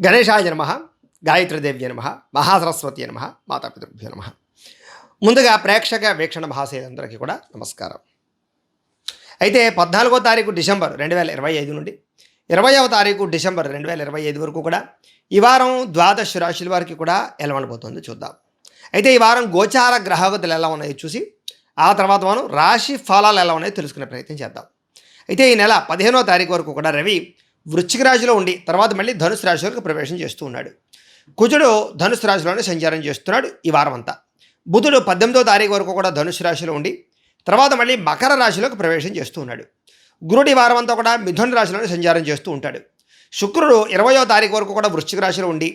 గణేశాయ నమః, గాయత్రీదేవ్య నమః, మహాసరస్వతి నమః, మాతాపితృభ్యో నమః. ముందుగా ప్రేక్షక వీక్షణ మహాశయులందరికీ కూడా నమస్కారం. అయితే 14వ తారీఖు డిసెంబర్ 2025 నుండి 20వ తారీఖు డిసెంబర్ 2025 వరకు కూడా ఈ వారం ద్వాదశ రాశుల వారికి కూడా ఎలా ఉండబోతుందో చూద్దాం. అయితే ఈ వారం గోచార గ్రహగతులు ఎలా ఉన్నాయో చూసి ఆ తర్వాత మనం రాశి ఫలాలు ఎలా ఉన్నాయో తెలుసుకునే ప్రయత్నం చేద్దాం. అయితే ఈ నెల 15వ తారీఖు వరకు కూడా రవి వృశ్చిక రాశిలో ఉండి తర్వాత మళ్ళీ ధనుసు రాశిలోకి ప్రవేశం చేస్తూ ఉన్నాడు. కుజుడు ధనుసు రాశిలోనే సంచారం చేస్తున్నాడు ఈ వారం అంతా. బుధుడు 18వ తారీఖు వరకు కూడా ధనుసు రాశిలో ఉండి తర్వాత మళ్ళీ మకర రాశిలోకి ప్రవేశం చేస్తూ ఉన్నాడు. గురుడు ఈ వారం అంతా కూడా మిథున రాశిలోనే సంచారం చేస్తూ ఉంటాడు. శుక్రుడు 20వ తారీఖు వరకు కూడా వృశ్చిక రాశిలో ఉండి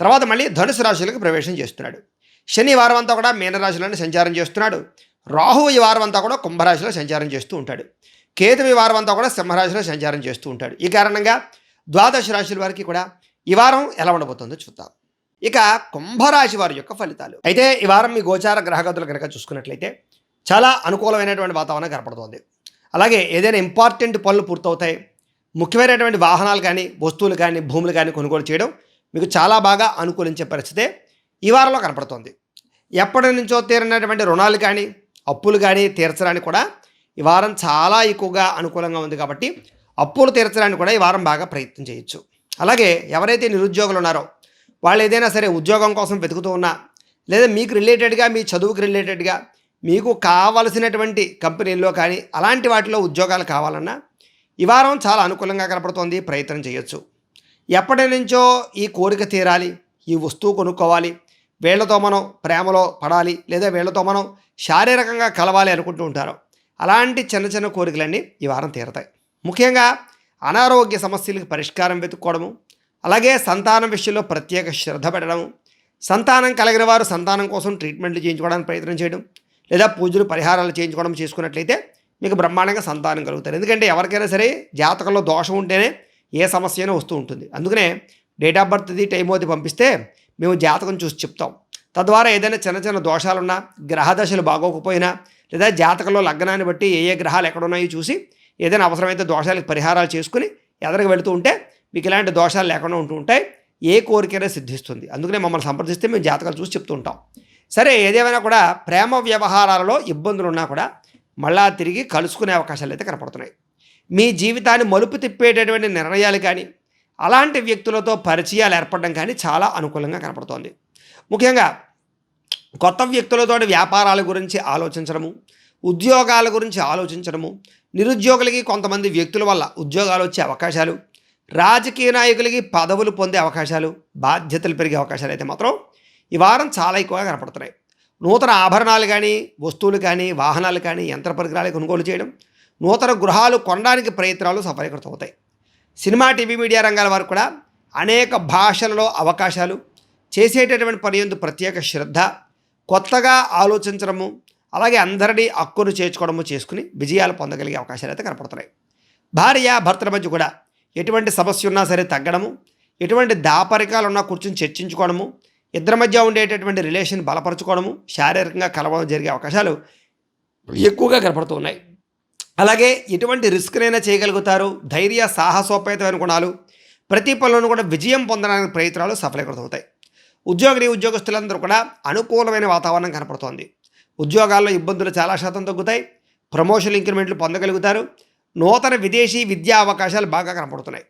తర్వాత మళ్ళీ ధనుసు రాశిలోకి ప్రవేశం చేస్తున్నాడు. శని వారం అంతా కూడా మీనరాశిలోనే సంచారం చేస్తున్నాడు. రాహువు ఈ వారం అంతా కూడా కుంభరాశిలో సంచారం చేస్తూ ఉంటాడు. కేతు ఈ వారం అంతా కూడా సింహరాశిలో సంచారం చేస్తూ ఉంటాడు. ఈ కారణంగా ద్వాదశ రాశుల వారికి కూడా ఈ వారం ఎలా ఉండబోతుందో చూద్దాం. ఇక కుంభరాశి వారి యొక్క ఫలితాలు. అయితే ఈ వారం మీ గోచార గ్రహగతులు కనుక చూసుకున్నట్లయితే చాలా అనుకూలమైనటువంటి వాతావరణం కనపడుతోంది. అలాగే ఏదైనా ఇంపార్టెంట్ పనులు పూర్తవుతాయి. ముఖ్యమైనటువంటి వాహనాలు కానీ వస్తువులు కానీ భూములు కానీ కొనుగోలు చేయడం మీకు చాలా బాగా అనుకూలించే పరిస్థితే ఈ వారంలో కనపడుతోంది. ఎప్పటి నుంచో తీరినటువంటి రుణాలు కానీ అప్పులు కానీ తీర్చడానికి కూడా ఈ వారం చాలా ఎక్కువగా అనుకూలంగా ఉంది. కాబట్టి అప్పులు తీర్చడానికి కూడా ఈ వారం బాగా ప్రయత్నం చేయొచ్చు. అలాగే ఎవరైతే నిరుద్యోగులు ఉన్నారో వాళ్ళు ఏదైనా సరే ఉద్యోగం కోసం వెతుకుతూ ఉన్నా లేదా మీకు రిలేటెడ్గా మీ చదువుకు రిలేటెడ్గా మీకు కావలసినటువంటి కంపెనీల్లో కానీ అలాంటి వాటిలో ఉద్యోగాలు కావాలన్నా ఈ వారం చాలా అనుకూలంగా కనపడుతోంది. ప్రయత్నం చేయొచ్చు. ఎప్పటి నుంచో ఈ కోరిక తీరాలి, ఈ వస్తువు కొనుక్కోవాలి, వీళ్లతో మనం ప్రేమలో పడాలి లేదా వీళ్లతో మనం శారీరకంగా కలవాలి అనుకుంటూ ఉంటారు. అలాంటి చిన్న చిన్న కోరికలన్నీ ఈ వారం తీరతాయి. ముఖ్యంగా అనారోగ్య సమస్యలకు పరిష్కారం వెతుక్కోవడము, అలాగే సంతానం విషయంలో ప్రత్యేక శ్రద్ధ పెట్టడము, సంతానం కలిగిన వారు సంతానం కోసం ట్రీట్మెంట్లు చేయించుకోవడానికి ప్రయత్నం చేయడం లేదా పూజలు పరిహారాలు చేయించుకోవడం చేసుకున్నట్లయితే మీకు బ్రహ్మాండంగా సంతానం కలుగుతారు. ఎందుకంటే ఎవరికైనా సరే జాతకంలో దోషం ఉంటేనే ఏ సమస్య అయినా వస్తూ ఉంటుంది. అందుకనే డేట్ ఆఫ్ బర్త్ది టైం అది పంపిస్తే మేము జాతకం చూసి చెప్తాం. తద్వారా ఏదైనా చిన్న చిన్న దోషాలున్నా గ్రహదశలు బాగోకపోయినా లేదా జాతకంలో లగ్నాన్ని బట్టి ఏ గ్రహాలు ఎక్కడున్నాయో చూసి ఏదైనా అవసరమైతే దోషాలకు పరిహారాలు చేసుకుని ఎదరికి వెళుతూ ఉంటే మీకు ఇలాంటి దోషాలు లేకుండా ఉంటూ ఉంటాయి. ఏ కోరికైనా సిద్ధిస్తుంది. అందుకనే మమ్మల్ని సంప్రదిస్తే మేము జాతకాలు చూసి చెప్తూ ఉంటాం. సరే, ఏదేమైనా కూడా ప్రేమ వ్యవహారాలలో ఇబ్బందులు ఉన్నా కూడా మళ్ళా తిరిగి కలుసుకునే అవకాశాలు అయితే కనపడుతున్నాయి. మీ జీవితాన్ని మలుపు తిప్పేటటువంటి నిర్ణయాలు కానీ అలాంటి వ్యక్తులతో పరిచయాలు ఏర్పడడం కానీ చాలా అనుకూలంగా కనపడుతోంది. ముఖ్యంగా కొత్త వ్యక్తులతో వ్యాపారాల గురించి ఆలోచించడము, ఉద్యోగాల గురించి ఆలోచించడము, నిరుద్యోగులకి కొంతమంది వ్యక్తుల వల్ల ఉద్యోగాలు వచ్చే అవకాశాలు, రాజకీయ నాయకులకి పదవులు పొందే అవకాశాలు, బాధ్యతలు పెరిగే అవకాశాలు అయితే మాత్రం ఈ వారం చాలా ఎక్కువగా కనపడుతున్నాయి. నూతన ఆభరణాలు కానీ వస్తువులు కానీ వాహనాలు కానీ యంత్ర పరికరాలు కొనుగోలు చేయడం, నూతన గృహాలు కొనడానికి ప్రయత్నాలు సఫలీకృతం అవుతాయి. సినిమా టీవీ మీడియా రంగాల వారు కూడా అనేక భాషలలో అవకాశాలు, చేసేటటువంటి పని యందు ప్రత్యేక శ్రద్ధ, కొత్తగా ఆలోచించడము, అలాగే అందరినీ హక్కును చేర్చుకోవడము చేసుకుని విజయాలు పొందగలిగే అవకాశాలు అయితే కనపడుతున్నాయి. భార్య భర్తల మధ్య కూడా ఎటువంటి సమస్య ఉన్నా సరే తగ్గడము, ఎటువంటి దాపరికాలు ఉన్నా కూర్చొని చర్చించుకోవడము, ఇద్దరి మధ్య ఉండేటటువంటి రిలేషన్ బలపరచుకోవడము, శారీరకంగా కలవడం జరిగే అవకాశాలు ఎక్కువగా కనపడుతూ ఉన్నాయి. అలాగే ఎటువంటి రిస్క్నైనా చేయగలుగుతారు. ధైర్య సాహసోపేతమైన గుణాలు, ప్రతి పనులను కూడా విజయం పొందడానికి ప్రయత్నాలు సఫలీకృతం అవుతాయి. ఉద్యోగస్తులందరూ కూడా అనుకూలమైన వాతావరణం కనపడుతోంది. ఉద్యోగాల్లో ఇబ్బందులు చాలా శాతం తగ్గుతాయి. ప్రమోషన్ ఇంక్రిమెంట్లు పొందగలుగుతారు. నూతన విదేశీ విద్యా అవకాశాలు బాగా కనపడుతున్నాయి.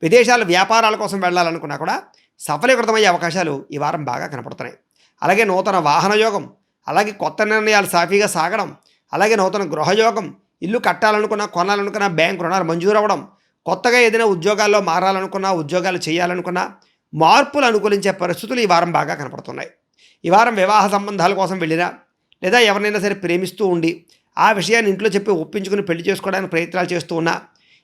విదేశాలు వ్యాపారాల కోసం వెళ్ళాలనుకున్నా కూడా సఫలీకృతమయ్యే అవకాశాలు ఈ వారం బాగా కనపడుతున్నాయి. అలాగే నూతన వాహన యోగం, అలాగే కొత్త నిర్ణయాలు సాఫీగా సాగడం, అలాగే నూతన గృహయోగం, ఇల్లు కట్టాలనుకున్నా కొనాలనుకున్నా బ్యాంకు రుణాలు మంజూరు అవ్వడం, కొత్తగా ఏదైనా ఉద్యోగాల్లో మారాలనుకున్నా ఉద్యోగాలు చేయాలనుకున్నా మార్పులు అనుకూలించే పరిస్థితులు ఈ వారం బాగా కనపడుతున్నాయి. ఈ వారం వివాహ సంబంధాల కోసం వెళ్ళినా లేదా ఎవరినైనా సరే ప్రేమిస్తూ ఉండి ఆ విషయాన్ని ఇంట్లో చెప్పి ఒప్పించుకుని పెళ్లి చేసుకోవడానికి ప్రయత్నాలు చేస్తూ ఉన్నా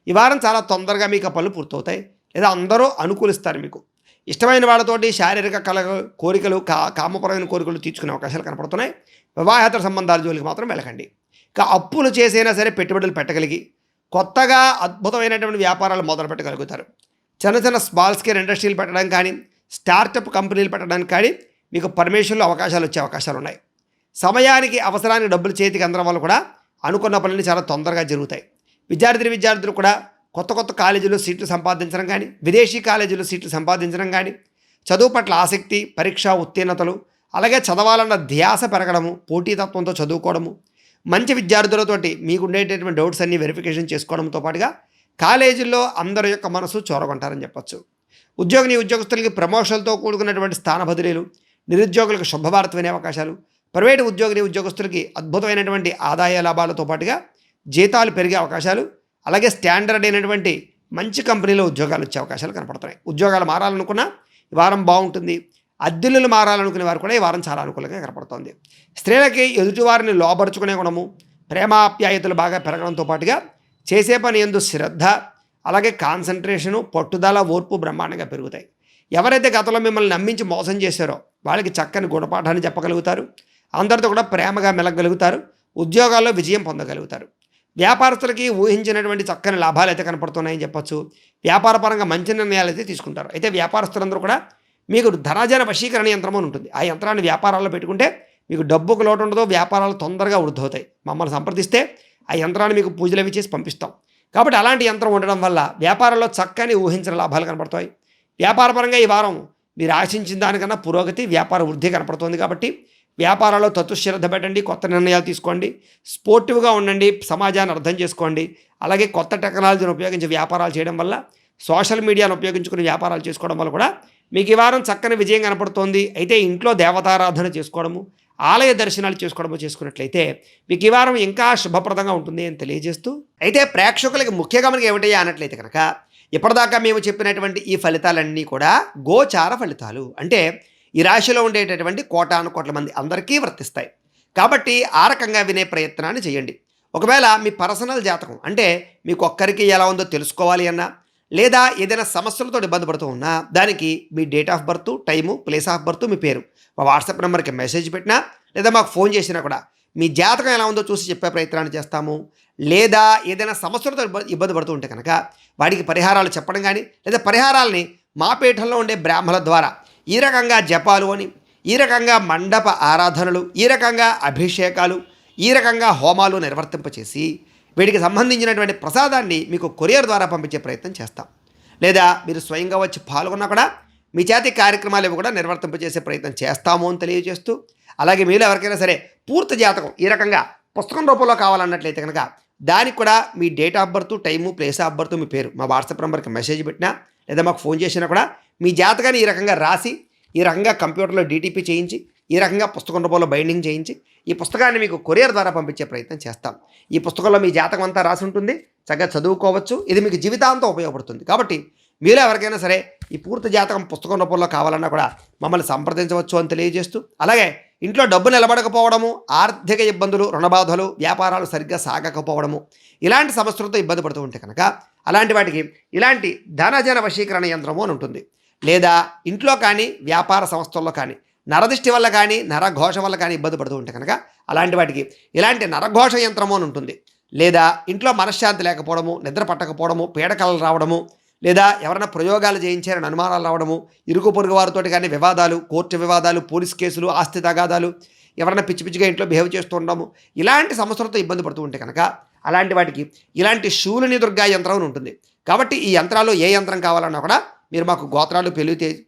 ఈ వారం చాలా తొందరగా మీకు ఆ పనులు పూర్తవుతాయి లేదా అందరూ అనుకూలిస్తారు. మీకు ఇష్టమైన వాళ్ళతోటి శారీరక కోరికలు కామపరమైన కోరికలు తీర్చుకునే అవకాశాలు కనపడుతున్నాయి. వివాహేతర సంబంధాల జోలికి మాత్రం వెళ్ళకండి. ఇక అప్పులు చేసైనా సరే పెట్టుబడులు పెట్టగలిగి కొత్తగా అద్భుతమైనటువంటి వ్యాపారాలు మొదలు పెట్టగలుగుతారు. చిన్న చిన్న స్మాల్ స్కేల్ ఇండస్ట్రీలు పెట్టడానికి కానీ స్టార్టప్ కంపెనీలు పెట్టడానికి కానీ మీకు పర్మిషన్లు అవకాశాలు వచ్చే అవకాశాలు ఉన్నాయి. సమయానికి అవసరానికి డబ్బులు చేతికి అందడం వల్ల కూడా అనుకున్న పనులు చాలా తొందరగా జరుగుతాయి. విద్యార్థులు కూడా కొత్త కొత్త కాలేజీలో సీట్లు సంపాదించడం కానీ, విదేశీ కాలేజీలో సీట్లు సంపాదించడం కానీ, చదువు పట్ల ఆసక్తి, పరీక్షా ఉత్తీర్ణతలు, అలాగే చదవాలన్న ధ్యాస పెరగడము, పోటీతత్వంతో చదువుకోవడము, మంచి విద్యార్థులతోటి మీకు ఉండేటటువంటి డౌట్స్ అన్నీ వెరిఫికేషన్ చేసుకోవడంతో పాటుగా కాలేజీల్లో అందరి యొక్క మనసు చూరగొంటారని చెప్పొచ్చు. ఉద్యోగస్తులకి ప్రమోషన్లతో కూడుకున్నటువంటి స్థాన బదిలీలు, నిరుద్యోగులకు శుభవార్త వినే అవకాశాలు, ప్రైవేటు ఉద్యోగస్తులకి అద్భుతమైనటువంటి ఆదాయ లాభాలతో పాటుగా జీతాలు పెరిగే అవకాశాలు, అలాగే స్టాండర్డ్ అయినటువంటి మంచి కంపెనీలో ఉద్యోగాలు వచ్చే అవకాశాలు కనపడుతున్నాయి. ఉద్యోగాలు మారాలనుకున్నా ఈ వారం బాగుంటుంది. అద్దెలు మారాలనుకునే వారు కూడా ఈ వారం చాలా అనుకూలంగా కనపడుతోంది. స్త్రీలకి ఎదుటివారిని లోపరుచుకునే గుణము, ప్రేమాప్యాయతలు బాగా పెరగడంతో పాటుగా చేసే పని యందు శ్రద్ధ, అలాగే కాన్సన్ట్రేషను, పట్టుదల, ఓర్పు బ్రహ్మాండంగా పెరుగుతాయి. ఎవరైతే గతంలో మిమ్మల్ని నమ్మించి మోసం చేశారో వాళ్ళకి చక్కని గుణపాఠాన్ని చెప్పగలుగుతారు. అందరితో కూడా ప్రేమగా మెలగలుగుతారు. ఉద్యోగాల్లో విజయం పొందగలుగుతారు. వ్యాపారస్తులకి ఊహించినటువంటి చక్కని లాభాలు అయితే కనపడుతున్నాయని చెప్పొచ్చు. వ్యాపారపరంగా మంచి నిర్ణయాలు అయితే తీసుకుంటారు. అయితే వ్యాపారస్తులందరూ కూడా మీకు ధనాజన వశీకరణ యంత్రం అని ఉంటుంది. ఆ యంత్రాన్ని వ్యాపారాల్లో పెట్టుకుంటే మీకు డబ్బుకు లోటు ఉండదు, వ్యాపారాలు తొందరగా వృద్ధి అవుతాయి. మమ్మల్ని సంప్రదిస్తే ఆ యంత్రాన్ని మీకు పూజలు అవి చేసి పంపిస్తాం. కాబట్టి అలాంటి యంత్రం ఉండడం వల్ల వ్యాపారంలో చక్కని ఊహించిన లాభాలు కనపడతాయి. వ్యాపారపరంగా ఈ వారం మీరు ఆశించిన దానికన్నా పురోగతి, వ్యాపార వృద్ధి కనపడుతుంది. కాబట్టి వ్యాపారాల్లో తత్వశ్రద్ధ పెట్టండి, కొత్త నిర్ణయాలు తీసుకోండి, స్పోర్టివ్గా ఉండండి, సమాజాన్ని అర్థం చేసుకోండి. అలాగే కొత్త టెక్నాలజీని ఉపయోగించి వ్యాపారాలు చేయడం వల్ల, సోషల్ మీడియాను ఉపయోగించుకుని వ్యాపారాలు చేసుకోవడం వల్ల కూడా మీకు ఈ వారం చక్కని విజయం కనపడుతోంది. అయితే ఇంట్లో దేవతారాధన చేసుకోవడము, ఆలయ దర్శనాలు చేసుకున్నట్లయితే మీకు ఈ వారం ఇంకా శుభప్రదంగా ఉంటుంది అని తెలియజేస్తూ, అయితే ప్రేక్షకులకి ముఖ్య గమనిక ఏమిటయ్యా అన్నట్లయితే కనుక ఇప్పటిదాకా మేము చెప్పినటువంటి ఈ ఫలితాలన్నీ కూడా గోచార ఫలితాలు. అంటే ఈ రాశిలో ఉండేటటువంటి కోటాను కోట్ల మంది అందరికీ వర్తిస్తాయి. కాబట్టి ఆ రకంగా వినే ప్రయత్నాన్ని చేయండి. ఒకవేళ మీ పర్సనల్ జాతకం అంటే మీకు ఒక్కరికి ఎలా ఉందో తెలుసుకోవాలి అన్నా, లేదా ఏదైనా సమస్యలతో ఇబ్బంది పడుతూ ఉన్నా, దానికి మీ date of birth, time, place of birth, మీ పేరు మా వాట్సాప్ నెంబర్కి మెసేజ్ పెట్టినా, లేదా మాకు ఫోన్ చేసినా కూడా మీ జాతకం ఎలా ఉందో చూసి చెప్పే ప్రయత్నాన్ని చేస్తాము. లేదా ఏదైనా సమస్యలతో ఇబ్బంది పడుతూ ఉంటే కనుక వాడికి పరిహారాలు చెప్పడం కానీ, లేదా పరిహారాలని మా పీఠంలో ఉండే బ్రాహ్మణుల ద్వారా ఈ రకంగా జపాలు అని, ఈ రకంగా మండప ఆరాధనలు, ఈ రకంగా అభిషేకాలు, ఈ రకంగా హోమాలు నిర్వర్తింపచేసి వీటికి సంబంధించినటువంటి ప్రసాదాన్ని మీకు కొరియర్ ద్వారా పంపించే ప్రయత్నం చేస్తాం. లేదా మీరు స్వయంగా వచ్చి పాల్గొన్నా కూడా మీ చేతి కార్యక్రమాలు ఇవి కూడా నిర్వర్తింపచేసే ప్రయత్నం చేస్తాము అని తెలియజేస్తూ, అలాగే మీరు ఎవరికైనా సరే పూర్తి జాతకం ఈ రకంగా పుస్తకం రూపంలో కావాలన్నట్లయితే కనుక దానికి కూడా మీ date of birth, time, place of birth, మీ పేరు మా వాట్సాప్ నెంబర్కి మెసేజ్ పెట్టినా, లేదా మాకు ఫోన్ చేసినా కూడా మీ జాతకాన్ని ఈ రకంగా రాసి, ఈ రకంగా కంప్యూటర్లో డీటీపీ చేయించి, ఈ రకంగా పుస్తకం రూపంలో బైండింగ్ చేయించి ఈ పుస్తకాన్ని మీకు కొరియర్ ద్వారా పంపించే ప్రయత్నం చేస్తాం. ఈ పుస్తకంలో మీ జాతకం అంతా రాసి ఉంటుంది, చక్కగా చదువుకోవచ్చు. ఇది మీకు జీవితాంతం ఉపయోగపడుతుంది. కాబట్టి మీరు ఎవరికైనా సరే ఈ పూర్తి జాతకం పుస్తకం రూపంలో కావాలన్నా కూడా మమ్మల్ని సంప్రదించవచ్చు అని తెలియజేస్తూ, అలాగే ఇంట్లో డబ్బు నిలబడకపోవడము, ఆర్థిక ఇబ్బందులు, రుణబాధలు, వ్యాపారాలు సరిగ్గా సాగకపోవడము, ఇలాంటి సమస్యలతో ఇబ్బంది పడుతూ ఉంటే కనుక అలాంటి వాటికి ఇలాంటి ధనజన వశీకరణ యంత్రము అని ఉంటుంది. లేదా ఇంట్లో కానీ వ్యాపార సంస్థల్లో కానీ నరదిష్టి వల్ల కానీ నరఘోష వల్ల కానీ ఇబ్బంది పడుతూ ఉంటే కనుక అలాంటి వాటికి ఇలాంటి నరఘోష యంత్రము అని ఉంటుంది. లేదా ఇంట్లో మనశ్శాంతి లేకపోవడము, నిద్ర పట్టకపోవడము, పీడకలలు రావడము, లేదా ఎవరైనా ప్రయోగాలు చేయించారని అనుమానాలు రావడము, ఇరుగు పొరుగు వారితో కానీ వివాదాలు, కోర్టు వివాదాలు, పోలీస్ కేసులు, ఆస్తి తగాదాలు, ఎవరైనా పిచ్చి పిచ్చిగా ఇంట్లో బిహేవ్ చేస్తూ ఉండము, ఇలాంటి సమస్యలతో ఇబ్బంది పడుతూ ఉంటే కనుక అలాంటి వాటికి ఇలాంటి శూలిని దుర్గా యంత్రం అని ఉంటుంది. కాబట్టి ఈ యంత్రాలు ఏ యంత్రం కావాలన్నా కూడా మీరు మాకు గోత్రాలు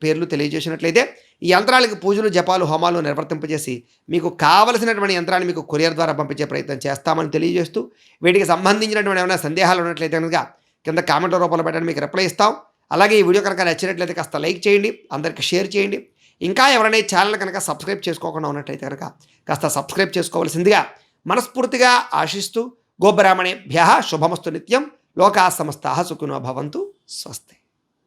పేర్లు తెలియజేసినట్లయితే ఈ యంత్రాలకి పూజలు, జపాలు, హోమాలు నిర్వర్తింపజేసి మీకు కావలసినటువంటి యంత్రాన్ని మీకు కొరియర్ ద్వారా పంపించే ప్రయత్నం చేస్తామని తెలియజేస్తూ, వీటికి సంబంధించినటువంటి ఏమైనా సందేహాలు ఉన్నట్లయితే కనుక కింద కామెంట్ రూపంలో పెట్టండి, మీకు రిప్లై ఇస్తాం. అలాగే ఈ వీడియో కనుక నచ్చినట్లయితే కాస్త లైక్ చేయండి, అందరికీ షేర్ చేయండి. ఇంకా ఎవరైనా ఈ ఛానల్ కనుక సబ్స్క్రైబ్ చేసుకోకుండా ఉన్నట్లయితే కనుక కాస్త సబ్స్క్రైబ్ చేసుకోవాల్సిందిగా మనస్ఫూర్తిగా ఆశిస్తూ, గోబ్రాహ్మణేభ్యః శుభమస్తు నిత్యం, లోకాః సమస్తాః సుఖినో భవంతు. స్వస్తి.